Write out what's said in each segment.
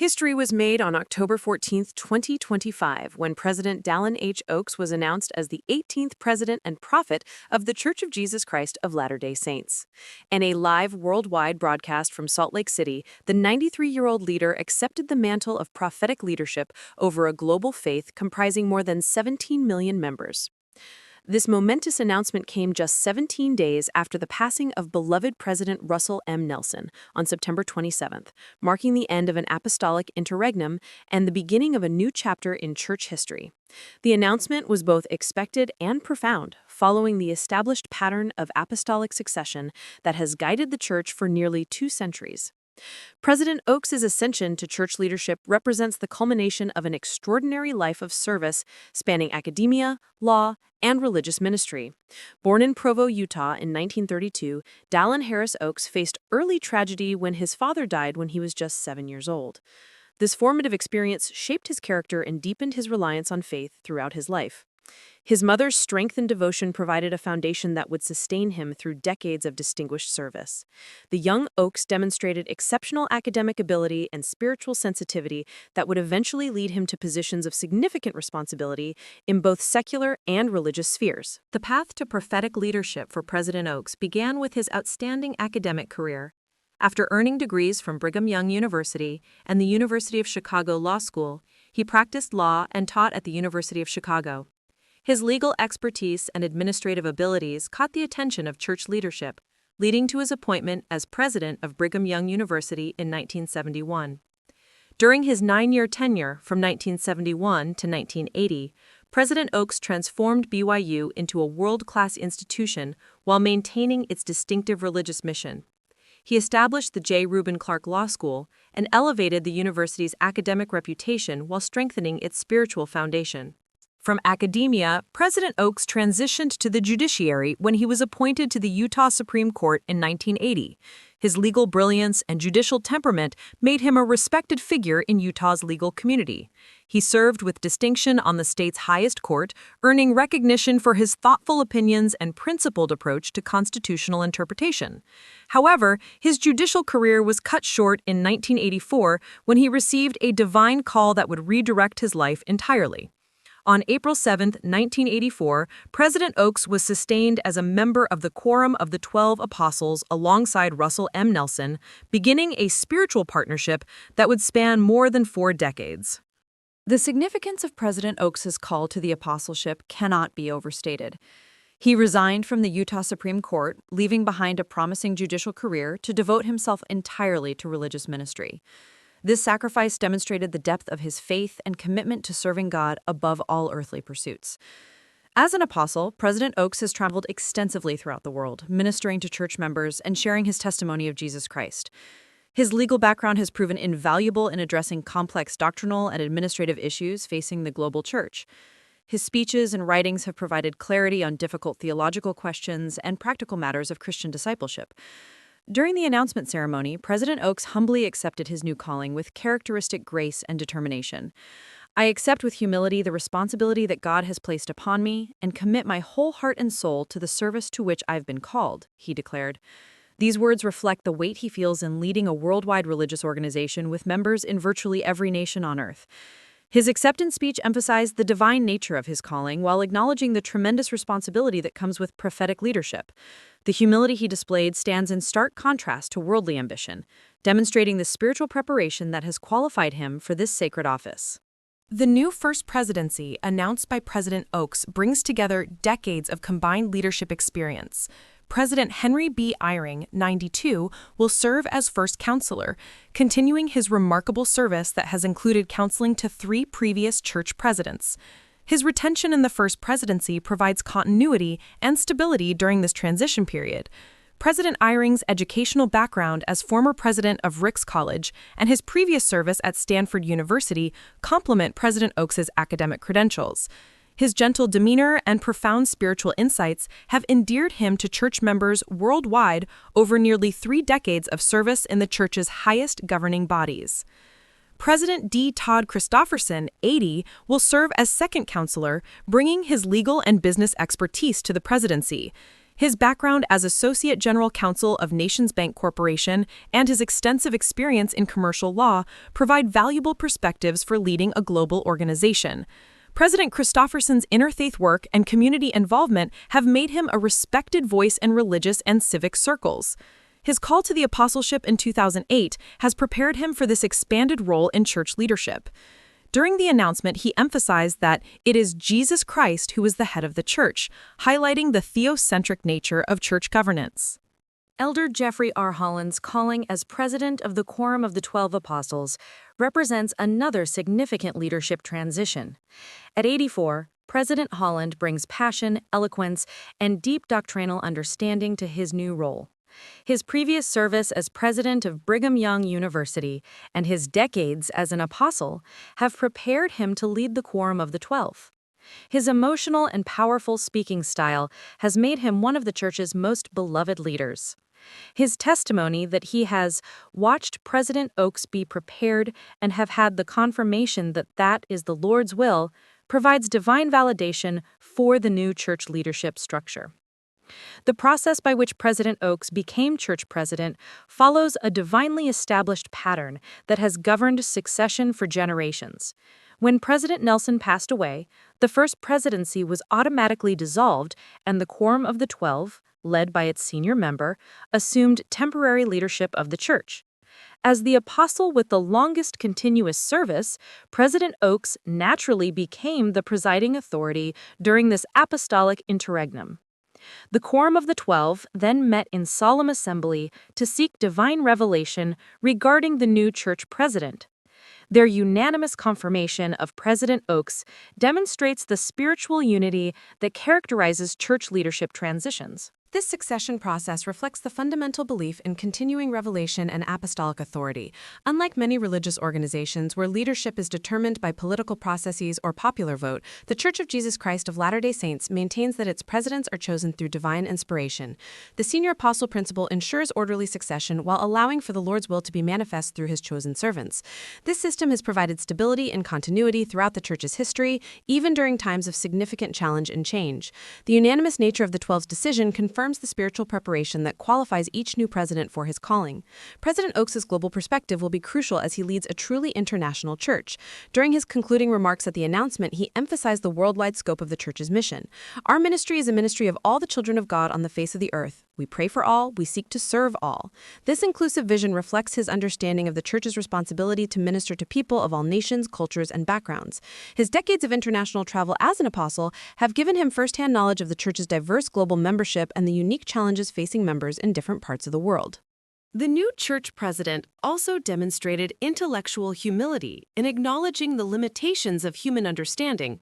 History was made on October 14, 2025, when President Dallin H. was announced as the 18th President and Prophet of The Church of Jesus Christ of Latter-day Saints. In a live worldwide broadcast from Salt Lake City, the 93-year-old leader accepted the mantle of prophetic leadership over a global faith comprising more than 17 million members. This momentous announcement came just 17 days after the passing of beloved President Russell M. Nelson on September 27th, marking the end of an apostolic interregnum and the beginning of a new chapter in church history. The announcement was both expected and profound, following the established pattern of apostolic succession that has guided the church for nearly 2 centuries. President Oaks' ascension to church leadership represents the culmination of an extraordinary life of service spanning academia, law, and religious ministry. Born in Provo, Utah in 1932, Dallin Harris Oaks faced early tragedy when his father died when he was just 7 years old. This formative experience shaped his character and deepened his reliance on faith throughout his life. His mother's strength and devotion provided a foundation that would sustain him through decades of distinguished service. The young Oaks demonstrated exceptional academic ability and spiritual sensitivity that would eventually lead him to positions of significant responsibility in both secular and religious spheres. The path to prophetic leadership for President Oaks began with his outstanding academic career. After earning degrees from Brigham Young University and the University of Chicago Law School, he practiced law and taught at the University of Chicago. His legal expertise and administrative abilities caught the attention of church leadership, leading to his appointment as president of Brigham Young University in 1971. During his 9-year tenure from 1971 to 1980, President Oaks transformed BYU into a world-class institution while maintaining its distinctive religious mission. He established the J. Reuben Clark Law School and elevated the university's academic reputation while strengthening its spiritual foundation. From academia, President Oaks transitioned to the judiciary when he was appointed to the Utah Supreme Court in 1980. His legal brilliance and judicial temperament made him a respected figure in Utah's legal community. He served with distinction on the state's highest court, earning recognition for his thoughtful opinions and principled approach to constitutional interpretation. However, his judicial career was cut short in 1984 when he received a divine call that would redirect his life entirely. On April 7, 1984, President Oaks was sustained as a member of the Quorum of the 12 Apostles alongside Russell M. Nelson, beginning a spiritual partnership that would span more than 4 decades. The significance of President Oaks' call to the apostleship cannot be overstated. He resigned from the Utah Supreme Court, leaving behind a promising judicial career to devote himself entirely to religious ministry. This sacrifice demonstrated the depth of his faith and commitment to serving God above all earthly pursuits. As an apostle, President Oaks has traveled extensively throughout the world, ministering to church members and sharing his testimony of Jesus Christ. His legal background has proven invaluable in addressing complex doctrinal and administrative issues facing the global church. His speeches and writings have provided clarity on difficult theological questions and practical matters of Christian discipleship. During the announcement ceremony, President Oaks humbly accepted his new calling with characteristic grace and determination. "I accept with humility the responsibility that God has placed upon me and commit my whole heart and soul to the service to which I've been called," he declared. These words reflect the weight he feels in leading a worldwide religious organization with members in virtually every nation on earth. His acceptance speech emphasized the divine nature of his calling while acknowledging the tremendous responsibility that comes with prophetic leadership. The humility he displayed stands in stark contrast to worldly ambition, demonstrating the spiritual preparation that has qualified him for this sacred office. The new First Presidency announced by President Oaks brings together decades of combined leadership experience. President Henry B. Eyring, 92, will serve as first counselor, continuing his remarkable service that has included counseling to 3 previous church presidents. His retention in the First Presidency provides continuity and stability during this transition period. President Eyring's educational background as former president of Ricks College and his previous service at Stanford University complement President Oaks' academic credentials. His gentle demeanor and profound spiritual insights have endeared him to church members worldwide over nearly 3 decades of service in the church's highest governing bodies. President Todd Christofferson, 80, will serve as second counselor, bringing his legal and business expertise to the presidency. His background as Associate General Counsel of Nations Bank Corporation and his extensive experience in commercial law provide valuable perspectives for leading a global organization. President Christofferson's interfaith work and community involvement have made him a respected voice in religious and civic circles. His call to the apostleship in 2008 has prepared him for this expanded role in church leadership. During the announcement, he emphasized that it is Jesus Christ who is the head of the church, highlighting the theocentric nature of church governance. Elder Jeffrey R. Holland's calling as president of the Quorum of the 12 Apostles represents another significant leadership transition. At 84, President Holland brings passion, eloquence, and deep doctrinal understanding to his new role. His previous service as president of Brigham Young University and his decades as an apostle have prepared him to lead the Quorum of the 12. His emotional and powerful speaking style has made him one of the church's most beloved leaders. His testimony that he has watched President Oaks be prepared and have had the confirmation that that is the Lord's will provides divine validation for the new church leadership structure. The process by which President Oaks became church president follows a divinely established pattern that has governed succession for generations. When President Nelson passed away, the First Presidency was automatically dissolved and the Quorum of the 12, led by its senior member, assumed temporary leadership of the church. As the apostle with the longest continuous service, President Oaks naturally became the presiding authority during this apostolic interregnum. The Quorum of the 12 then met in solemn assembly to seek divine revelation regarding the new church president. Their unanimous confirmation of President Oaks demonstrates the spiritual unity that characterizes church leadership transitions. This succession process reflects the fundamental belief in continuing revelation and apostolic authority. Unlike many religious organizations where leadership is determined by political processes or popular vote, the Church of Jesus Christ of Latter-day Saints maintains that its presidents are chosen through divine inspiration. The senior apostle principle ensures orderly succession while allowing for the Lord's will to be manifest through his chosen servants. This system has provided stability and continuity throughout the Church's history, even during times of significant challenge and change. The unanimous nature of the 12's decision confirms the spiritual preparation that qualifies each new president for his calling. President Oaks's global perspective will be crucial as he leads a truly international church. During his concluding remarks at the announcement, he emphasized the worldwide scope of the church's mission. Our ministry is a ministry of all the children of God on the face of the earth. We pray for all, we seek to serve all. This inclusive vision reflects his understanding of the church's responsibility to minister to people of all nations, cultures, and backgrounds. His decades of international travel as an apostle have given him firsthand knowledge of the church's diverse global membership and the unique challenges facing members in different parts of the world. The new church president also demonstrated intellectual humility in acknowledging the limitations of human understanding.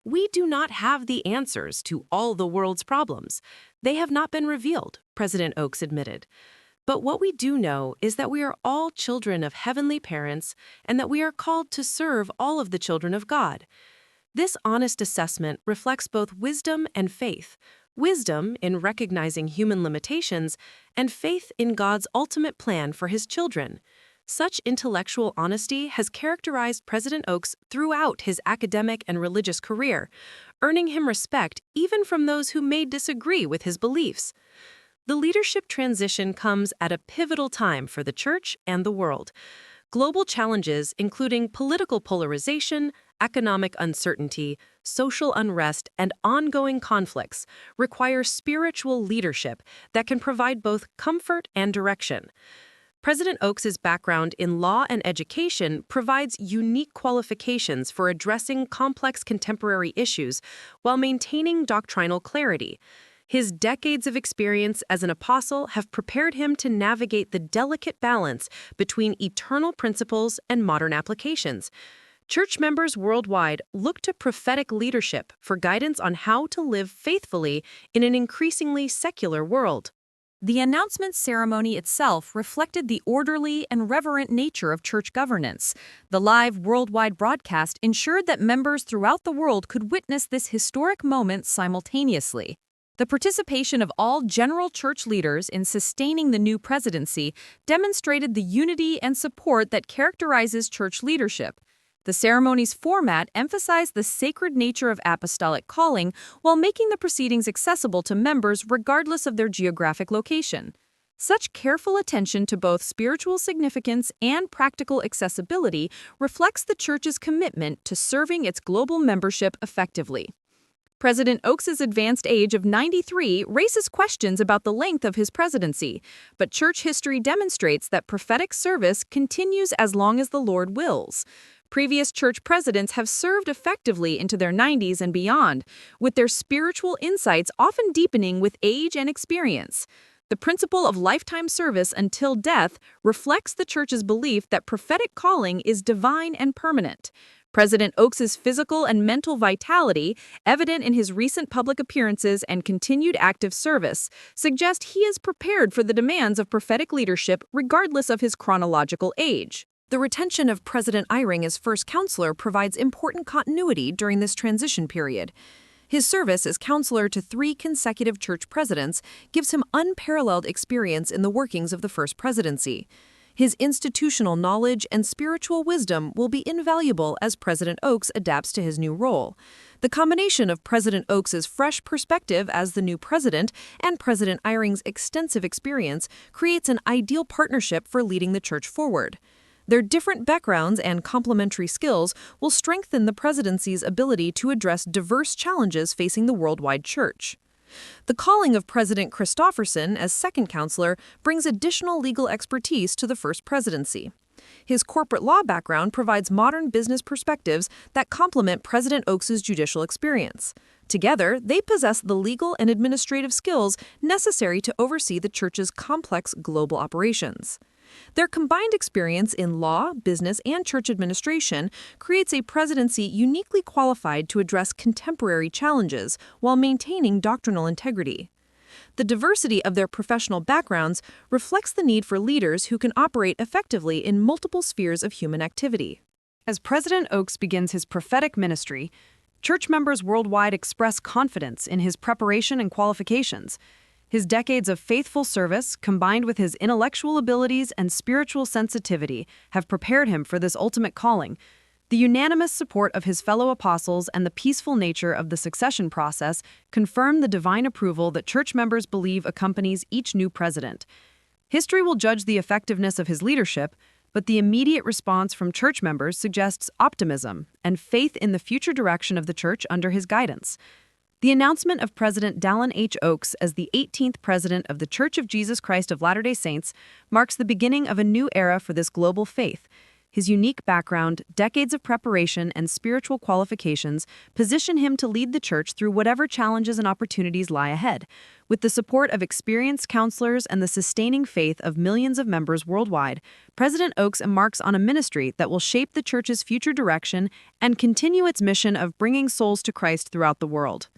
We do not have the answers to all the world's problems. They have not been revealed, President Oaks admitted. But what we do know is that we are all children of heavenly parents and that we are called to serve all of the children of God. This honest assessment reflects both wisdom and faith. Wisdom in recognizing human limitations and faith in God's ultimate plan for his children. Such intellectual honesty has characterized President Oaks throughout his academic and religious career, earning him respect even from those who may disagree with his beliefs. The leadership transition comes at a pivotal time for the church and the world. Global challenges, including political polarization, economic uncertainty, social unrest, and ongoing conflicts, require spiritual leadership that can provide both comfort and direction. President Oaks's background in law and education provides unique qualifications for addressing complex contemporary issues while maintaining doctrinal clarity. His decades of experience as an apostle have prepared him to navigate the delicate balance between eternal principles and modern applications. Church members worldwide look to prophetic leadership for guidance on how to live faithfully in an increasingly secular world. The announcement ceremony itself reflected the orderly and reverent nature of church governance. The live worldwide broadcast ensured that members throughout the world could witness this historic moment simultaneously. The participation of all general church leaders in sustaining the new presidency demonstrated the unity and support that characterizes church leadership. The ceremony's format emphasized the sacred nature of apostolic calling while making the proceedings accessible to members regardless of their geographic location. Such careful attention to both spiritual significance and practical accessibility reflects the Church's commitment to serving its global membership effectively. President Oaks's advanced age of 93 raises questions about the length of his presidency, but church history demonstrates that prophetic service continues as long as the Lord wills. Previous church presidents have served effectively into their 90s and beyond, with their spiritual insights often deepening with age and experience. The principle of lifetime service until death reflects the Church's belief that prophetic calling is divine and permanent. President Oaks's physical and mental vitality, evident in his recent public appearances and continued active service, suggest he is prepared for the demands of prophetic leadership regardless of his chronological age. The retention of President Eyring as first counselor provides important continuity during this transition period. His service as counselor to 3 consecutive church presidents gives him unparalleled experience in the workings of the First Presidency. His institutional knowledge and spiritual wisdom will be invaluable as President Oaks adapts to his new role. The combination of President Oaks's fresh perspective as the new president and President Eyring's extensive experience creates an ideal partnership for leading the church forward. Their different backgrounds and complementary skills will strengthen the presidency's ability to address diverse challenges facing the worldwide church. The calling of President Christofferson as second counselor brings additional legal expertise to the First Presidency. His corporate law background provides modern business perspectives that complement President Oaks's judicial experience. Together, they possess the legal and administrative skills necessary to oversee the church's complex global operations. Their combined experience in law, business, and church administration creates a presidency uniquely qualified to address contemporary challenges while maintaining doctrinal integrity. The diversity of their professional backgrounds reflects the need for leaders who can operate effectively in multiple spheres of human activity. As President Oaks begins his prophetic ministry, church members worldwide express confidence in his preparation and qualifications. His decades of faithful service, combined with his intellectual abilities and spiritual sensitivity, have prepared him for this ultimate calling. The unanimous support of his fellow apostles and the peaceful nature of the succession process confirm the divine approval that church members believe accompanies each new president. History will judge the effectiveness of his leadership, but the immediate response from church members suggests optimism and faith in the future direction of the church under his guidance. The announcement of President Dallin H. Oaks as the 18th President of the Church of Jesus Christ of Latter-day Saints marks the beginning of a new era for this global faith. His unique background, decades of preparation, and spiritual qualifications position him to lead the church through whatever challenges and opportunities lie ahead. With the support of experienced counselors and the sustaining faith of millions of members worldwide, President Oaks embarks on a ministry that will shape the church's future direction and continue its mission of bringing souls to Christ throughout the world.